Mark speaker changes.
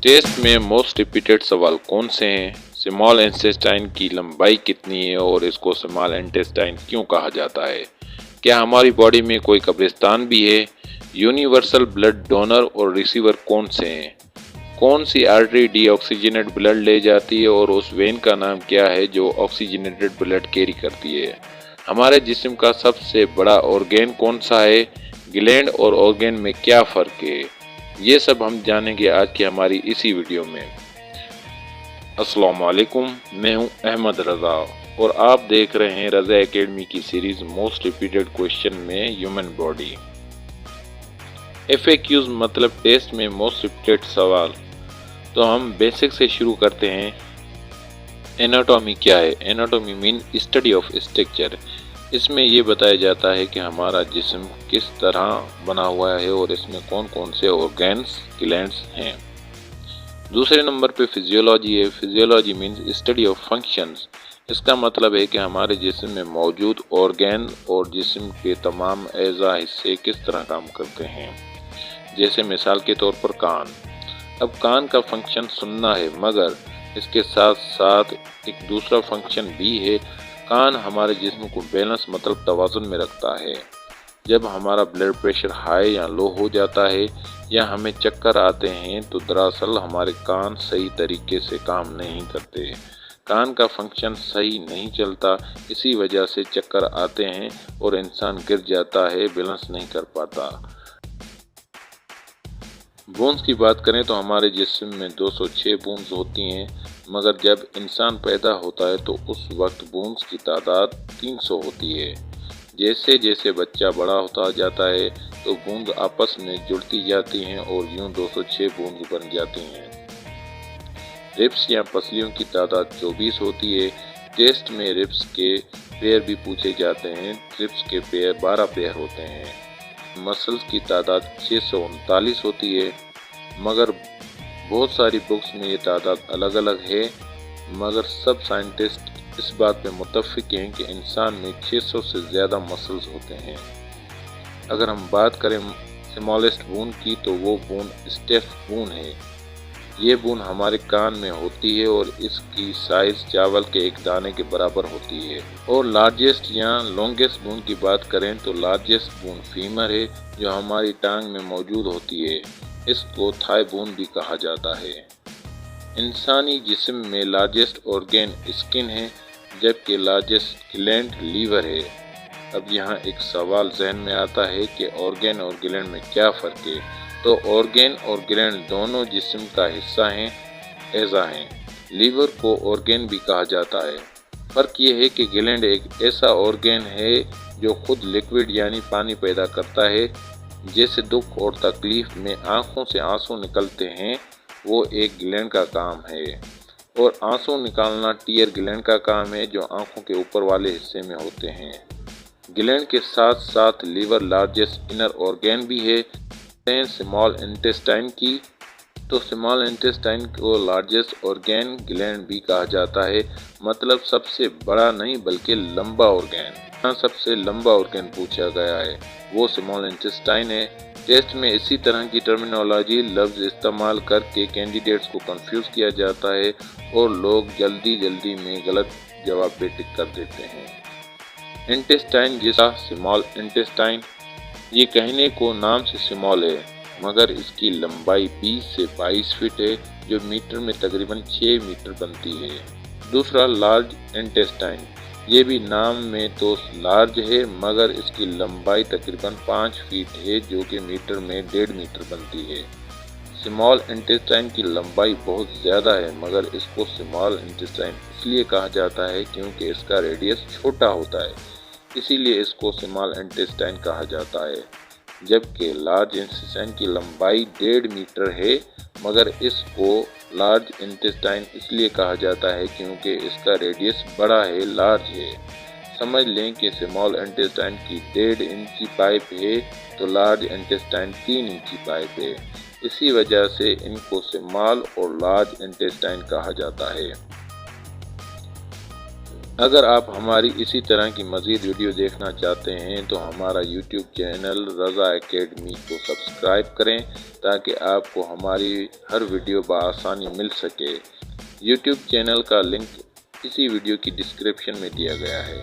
Speaker 1: Test में most repeated सवाल कौन से हैं? स्मॉल इंटेस्टाइन की लंबाई कितनी है और इसको स्मॉल इंटेस्टाइन क्यों कहा जाता है? क्या हमारी बॉडी में कोई कब्रिस्तान भी है? यूनिवर्सल ब्लड डोनर और रिसीवर कौन से हैं? कौन सी आर्टरी डीऑक्सीजनेटेड ब्लड ले जाती है और उस वेन का नाम क्या है जो ऑक्सीजनेटेड ब्लड कैरी करती है? हमारे जिस्म का सबसे बड़ा ऑर्गेन कौन सा है? ग्लैंड और ऑर्गेन में क्या फ़र्क है? ये सब हम जानेंगे आज की हमारी इसी वीडियो में। अस्सलाम वालेकुम, मैं हूं अहमद रज़ा और आप देख रहे हैं रज़ा एकेडमी की सीरीज़ मोस्ट रिपीटेड क्वेश्चन में ह्यूमन बॉडी। FAQs मतलब टेस्ट में मोस्ट रिपीटेड सवाल। तो हम बेसिक से शुरू करते हैं। एनाटॉमी क्या है? Anatomy mean study of structure. इसमें ये बताया जाता है कि हमारा जिस्म किस तरह बना हुआ है और इसमें कौन कौन से ऑर्गन्स ग्लैंड्स हैं। दूसरे नंबर पे फिजियोलॉजी है। Physiology means study of functions. इसका मतलब है कि हमारे जिस्म में मौजूद ऑर्गन और जिस्म के तमाम अज़ा हिस्से किस तरह काम करते हैं। जैसे मिसाल के तौर पर कान। अब कान का फंक्शन सुनना है, मगर इसके साथ साथ एक दूसरा फंक्शन भी है। कान हमारे जिस्म को बैलेंस मतलब तवाज़ुन में रखता है। जब हमारा ब्लड प्रेशर हाई या लो हो जाता है या हमें चक्कर आते हैं तो दरअसल हमारे कान सही तरीके से काम नहीं करते। कान का फंक्शन सही नहीं चलता, इसी वजह से चक्कर आते हैं और इंसान गिर जाता है, बैलेंस नहीं कर पाता। बोन्स की बात करें तो हमारे जिस्म में 206 बोन्स होती हैं, मगर जब इंसान पैदा होता है तो उस वक्त बोन्स की तादाद 300 होती है। जैसे जैसे बच्चा बड़ा होता जाता है तो बूंद आपस में जुड़ती जाती हैं और यूं 206 बूंद बन जाती हैं। रिब्स या पसलियों की तादाद 24 होती है। टेस्ट में रिब्स के पेयर भी पूछे जाते हैं। रिब्स के पेयर 12 पेयर होते हैं। मसल्स की तादाद 639 होती है, मगर बहुत सारी बुक्स में ये तादाद अलग अलग है। मगर सब साइंटिस्ट इस बात में मुत्तफिक हैं कि इंसान में 600 से ज़्यादा मसल्स होते हैं। अगर हम बात करें स्मॉलेस्ट बोन की तो वो बोन स्टेफ बोन है। ये बोन हमारे कान में होती है और इसकी साइज़ चावल के एक दाने के बराबर होती है। और लार्जेस्ट या लॉन्गेस्ट बोन की बात करें तो लार्जेस्ट बोन फीमर है, जो हमारी टांग में मौजूद होती है। इसको थाई बोन भी कहा जाता है। इंसानी जिस्म में लार्जेस्ट ऑर्गन स्किन है, जबकि लार्जेस्ट ग्लैंड लीवर है। अब यहाँ एक सवाल जहन में आता है कि ऑर्गन और ग्लैंड में क्या फ़र्क है। तो ऑर्गन और ग्लैंड दोनों जिस्म का हिस्सा हैं, अज़ा हैं। लीवर को ऑर्गन भी कहा जाता है। फ़र्क ये है कि ग्लैंड एक ऐसा ऑर्गन है जो खुद लिक्विड यानी पानी पैदा करता है। जैसे दुख और तकलीफ़ में आँखों से आंसू निकलते हैं, वो एक ग्लैंड का काम है। और आंसू निकालना टीयर ग्लैंड का काम है, जो आँखों के ऊपर वाले हिस्से में होते हैं। ग्लैंड के साथ साथ लीवर लार्जेस्ट इनर ऑर्गन भी है। स्मॉल इंटेस्टाइन की तो स्मॉल इंटेस्टाइन को लार्जेस्ट ऑर्गन ग्लैंड भी कहा जाता है, मतलब सबसे बड़ा नहीं बल्कि लंबा ऑर्गन। यहाँ सबसे लंबा ऑर्गन पूछा गया है, वो स्मॉल इंटेस्टाइन है। टेस्ट में इसी तरह की टर्मिनोलॉजी लफ्ज़ इस्तेमाल करके कैंडिडेट्स को कंफ्यूज किया जाता है और लोग जल्दी जल्दी में गलत जवाब पे टिक कर देते हैं। इंटेस्टाइन जैसा स्मॉल इंटेस्टाइन, ये कहने को नाम से स्मॉल है, मगर इसकी लंबाई 20 से 22 फीट है, जो मीटर में तकरीबन 6 मीटर बनती है। दूसरा लार्ज इंटेस्टाइन, ये भी नाम में तो लार्ज है, मगर इसकी लंबाई तकरीबन 5 फीट है, जो कि मीटर में 1.5 मीटर बनती है। स्मॉल इंटेस्टाइन की लंबाई बहुत ज़्यादा है, मगर इसको स्मॉल इंटेस्टाइन इसलिए कहा जाता है क्योंकि इसका रेडियस छोटा होता है, इसीलिए इसको स्मॉल इंटेस्टाइन कहा जाता है। जबकि लार्ज इंटेस्टाइन की लंबाई 1.5 मीटर है, मगर इसको लार्ज इंटेस्टाइन इसलिए कहा जाता है क्योंकि इसका रेडियस बड़ा है, लार्ज है। समझ लें कि स्मॉल इंटेस्टाइन की 1.5 इंची पाइप है तो लार्ज इंटेस्टाइन 3 इंची पाइप है। इसी वजह से इनको स्मॉल और लार्ज इंटेस्टाइन कहा जाता है। اگر آپ ہماری اسی طرح کی مزید ویڈیو دیکھنا چاہتے ہیں تو ہمارا یوٹیوب چینل رضا اکیڈمی کو سبسکرائب کریں تاکہ آپ کو ہماری ہر ویڈیو بآسانی مل سکے۔ یوٹیوب چینل کا لنک اسی ویڈیو کی ڈسکرپشن میں دیا گیا ہے۔